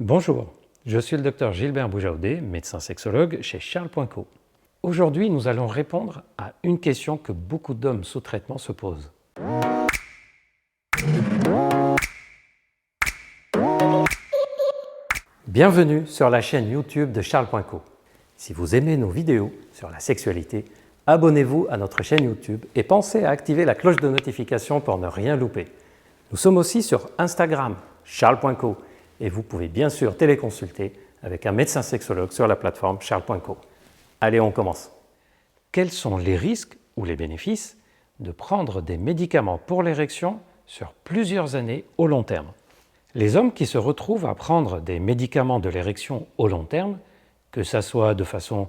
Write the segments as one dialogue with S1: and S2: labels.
S1: Bonjour, je suis le docteur Gilbert Boujaoudé, médecin sexologue chez Charles.co. Aujourd'hui, nous allons répondre à une question que beaucoup d'hommes sous traitement se posent. Bienvenue sur la chaîne YouTube de Charles.co. Si vous aimez nos vidéos sur la sexualité, abonnez-vous à notre chaîne YouTube et pensez à activer la cloche de notification pour ne rien louper. Nous sommes aussi sur Instagram, Charles.co, et vous pouvez bien sûr téléconsulter avec un médecin sexologue sur la plateforme Charles.co. Allez, on commence. Quels sont les risques ou les bénéfices de prendre des médicaments pour l'érection sur plusieurs années au long terme? Les hommes qui se retrouvent à prendre des médicaments de l'érection au long terme, que ce soit de façon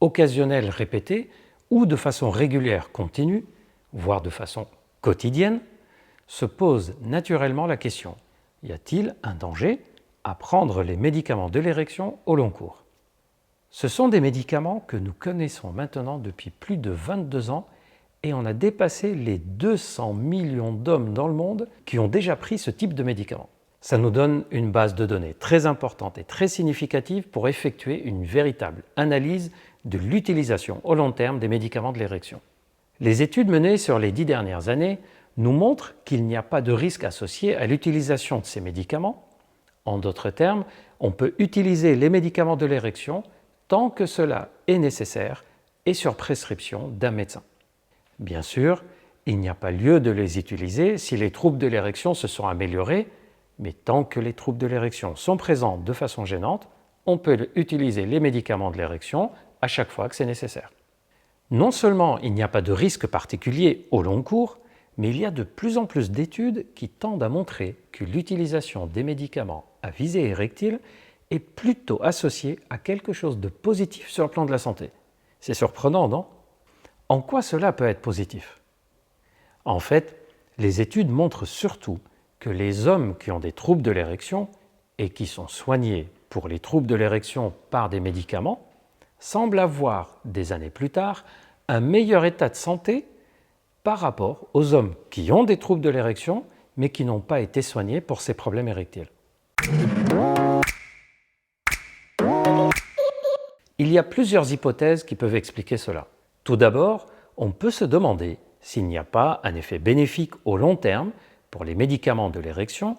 S1: occasionnelle répétée ou de façon régulière continue, voire de façon quotidienne, se posent naturellement la question: y a-t-il un danger à prendre les médicaments de l'érection au long cours? Ce sont des médicaments que nous connaissons maintenant depuis plus de 22 ans et on a dépassé les 200 millions d'hommes dans le monde qui ont déjà pris ce type de médicaments. Ça nous donne une base de données très importante et très significative pour effectuer une véritable analyse de l'utilisation au long terme des médicaments de l'érection. Les études menées sur les 10 dernières années nous montrent qu'il n'y a pas de risque associé à l'utilisation de ces médicaments. En d'autres termes, on peut utiliser les médicaments de l'érection tant que cela est nécessaire et sur prescription d'un médecin. Bien sûr, il n'y a pas lieu de les utiliser si les troubles de l'érection se sont améliorés, mais tant que les troubles de l'érection sont présents de façon gênante, on peut utiliser les médicaments de l'érection à chaque fois que c'est nécessaire. Non seulement il n'y a pas de risque particulier au long cours, mais il y a de plus en plus d'études qui tendent à montrer que l'utilisation des médicaments à visée érectile est plutôt associée à quelque chose de positif sur le plan de la santé. C'est surprenant, non? En quoi cela peut être positif? En fait, les études montrent surtout que les hommes qui ont des troubles de l'érection et qui sont soignés pour les troubles de l'érection par des médicaments semblent avoir, des années plus tard, un meilleur état de santé par rapport aux hommes qui ont des troubles de l'érection mais qui n'ont pas été soignés pour ces problèmes érectiles. Il y a plusieurs hypothèses qui peuvent expliquer cela. Tout d'abord, on peut se demander s'il n'y a pas un effet bénéfique au long terme pour les médicaments de l'érection,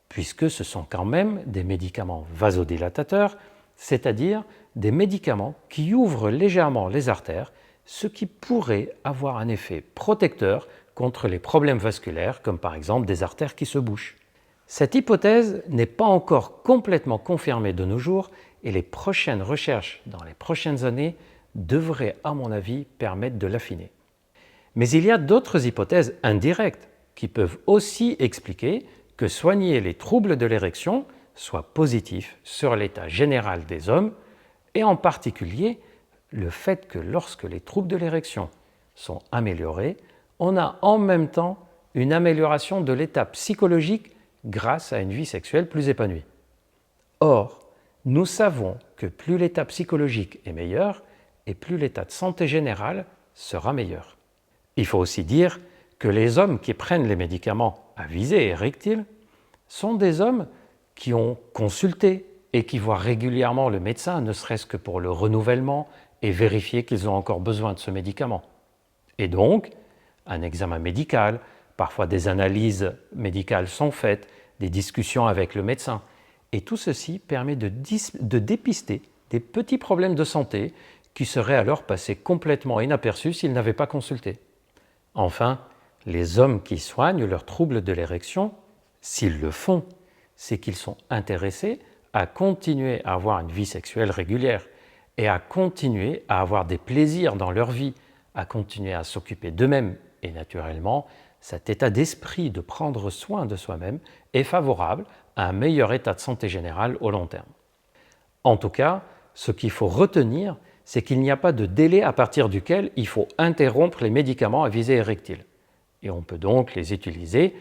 S1: puisque ce sont quand même des médicaments vasodilatateurs, c'est-à-dire des médicaments qui ouvrent légèrement les artères, ce qui pourrait avoir un effet protecteur contre les problèmes vasculaires, comme par exemple des artères qui se bouchent. Cette hypothèse n'est pas encore complètement confirmée de nos jours et les prochaines recherches dans les prochaines années devraient, à mon avis, permettre de l'affiner. Mais il y a d'autres hypothèses indirectes qui peuvent aussi expliquer que soigner les troubles de l'érection soit positif sur l'état général des hommes et en particulier le fait que lorsque les troubles de l'érection sont améliorés, on a en même temps une amélioration de l'état psychologique grâce à une vie sexuelle plus épanouie. Or, nous savons que plus l'état psychologique est meilleur et plus l'état de santé général sera meilleur. Il faut aussi dire que les hommes qui prennent les médicaments à visée érectile sont des hommes qui ont consulté et qui voient régulièrement le médecin, ne serait-ce que pour le renouvellement et vérifier qu'ils ont encore besoin de ce médicament. Et donc, un examen médical, parfois des analyses médicales sont faites, des discussions avec le médecin. Et tout ceci permet de dépister des petits problèmes de santé qui seraient alors passés complètement inaperçus s'ils n'avaient pas consulté. Enfin, les hommes qui soignent leurs troubles de l'érection, s'ils le font, c'est qu'ils sont intéressés à continuer à avoir une vie sexuelle régulière et à continuer à avoir des plaisirs dans leur vie, à continuer à s'occuper d'eux-mêmes. Et naturellement, cet état d'esprit de prendre soin de soi-même est favorable à un meilleur état de santé général au long terme. En tout cas, ce qu'il faut retenir, c'est qu'il n'y a pas de délai à partir duquel il faut interrompre les médicaments à visée érectile. Et on peut donc les utiliser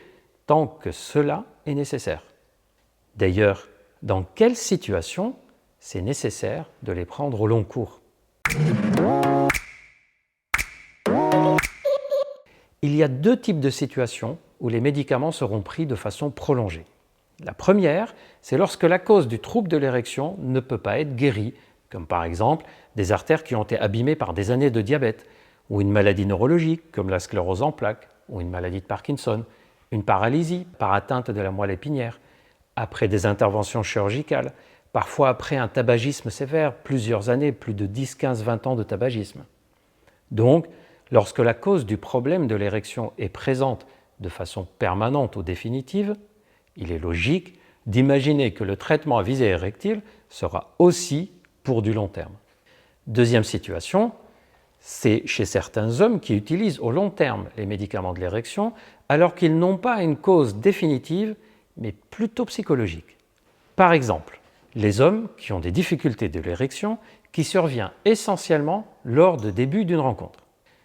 S1: tant que cela est nécessaire. D'ailleurs, dans quelle situation c'est nécessaire de les prendre au long cours? Il y a deux types de situations où les médicaments seront pris de façon prolongée. La première, c'est lorsque la cause du trouble de l'érection ne peut pas être guérie, comme par exemple des artères qui ont été abîmées par des années de diabète, ou une maladie neurologique comme la sclérose en plaques, ou une maladie de Parkinson, une paralysie par atteinte de la moelle épinière, après des interventions chirurgicales, parfois après un tabagisme sévère, plusieurs années, plus de 10, 15, 20 ans de tabagisme. Donc, lorsque la cause du problème de l'érection est présente de façon permanente ou définitive, il est logique d'imaginer que le traitement à visée érectile sera aussi pour du long terme. Deuxième situation, c'est chez certains hommes qui utilisent au long terme les médicaments de l'érection alors qu'ils n'ont pas une cause définitive, mais plutôt psychologique. Par exemple, les hommes qui ont des difficultés de l'érection qui survient essentiellement lors du début d'une rencontre.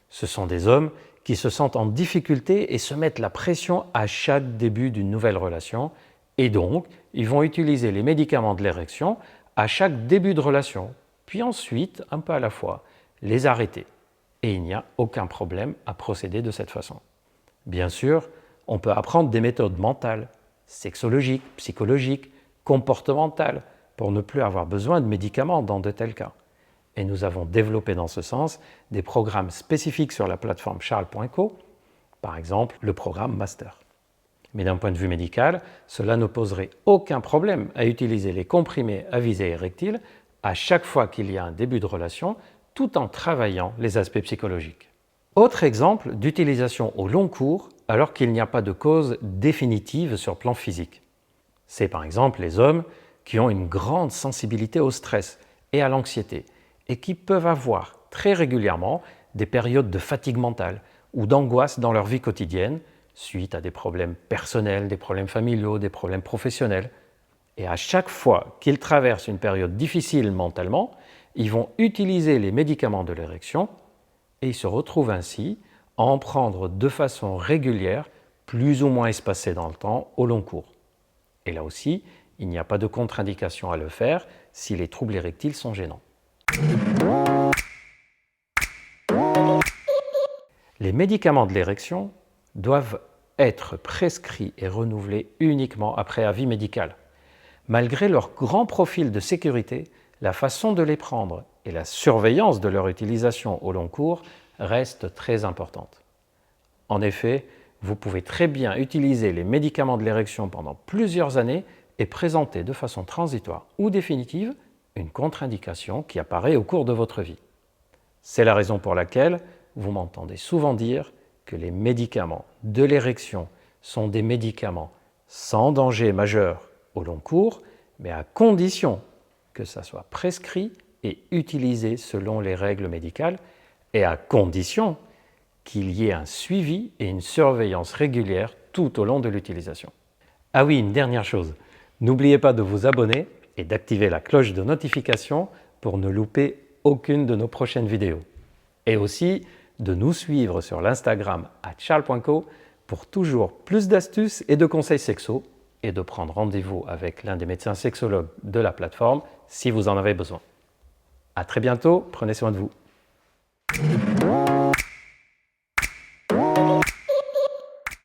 S1: Ce sont des hommes qui se sentent en difficulté et se mettent la pression à chaque début d'une nouvelle relation, et donc ils vont utiliser les médicaments de l'érection à chaque début de relation, puis ensuite, un peu à la fois, les arrêter. Et il n'y a aucun problème à procéder de cette façon. Bien sûr, on peut apprendre des méthodes mentales, sexologiques, psychologiques, comportementales, pour ne plus avoir besoin de médicaments dans de tels cas. Et nous avons développé dans ce sens des programmes spécifiques sur la plateforme charles.co, par exemple le programme Master. Mais d'un point de vue médical, cela ne poserait aucun problème à utiliser les comprimés à visée érectile à chaque fois qu'il y a un début de relation, tout en travaillant les aspects psychologiques. Autre exemple d'utilisation au long cours alors qu'il n'y a pas de cause définitive sur plan physique. C'est par exemple les hommes qui ont une grande sensibilité au stress et à l'anxiété et qui peuvent avoir très régulièrement des périodes de fatigue mentale ou d'angoisse dans leur vie quotidienne suite à des problèmes personnels, des problèmes familiaux, des problèmes professionnels. Et à chaque fois qu'ils traversent une période difficile mentalement, ils vont utiliser les médicaments de l'érection et ils se retrouvent ainsi à en prendre de façon régulière, plus ou moins espacée dans le temps, au long cours. Et là aussi, il n'y a pas de contre-indication à le faire si les troubles érectiles sont gênants. Les médicaments de l'érection doivent être prescrits et renouvelés uniquement après avis médical. Malgré leur grand profil de sécurité, la façon de les prendre et la surveillance de leur utilisation au long cours restent très importantes. En effet, vous pouvez très bien utiliser les médicaments de l'érection pendant plusieurs années et présenter de façon transitoire ou définitive une contre-indication qui apparaît au cours de votre vie. C'est la raison pour laquelle vous m'entendez souvent dire que les médicaments de l'érection sont des médicaments sans danger majeur au long cours, mais à condition que ça soit prescrit et utilisé selon les règles médicales et à condition qu'il y ait un suivi et une surveillance régulière tout au long de l'utilisation. Ah oui, une dernière chose, n'oubliez pas de vous abonner et d'activer la cloche de notification pour ne louper aucune de nos prochaines vidéos. Et aussi de nous suivre sur l'Instagram @charles.co pour toujours plus d'astuces et de conseils sexo et de prendre rendez-vous avec l'un des médecins sexologues de la plateforme si vous en avez besoin. À très bientôt, prenez soin de vous.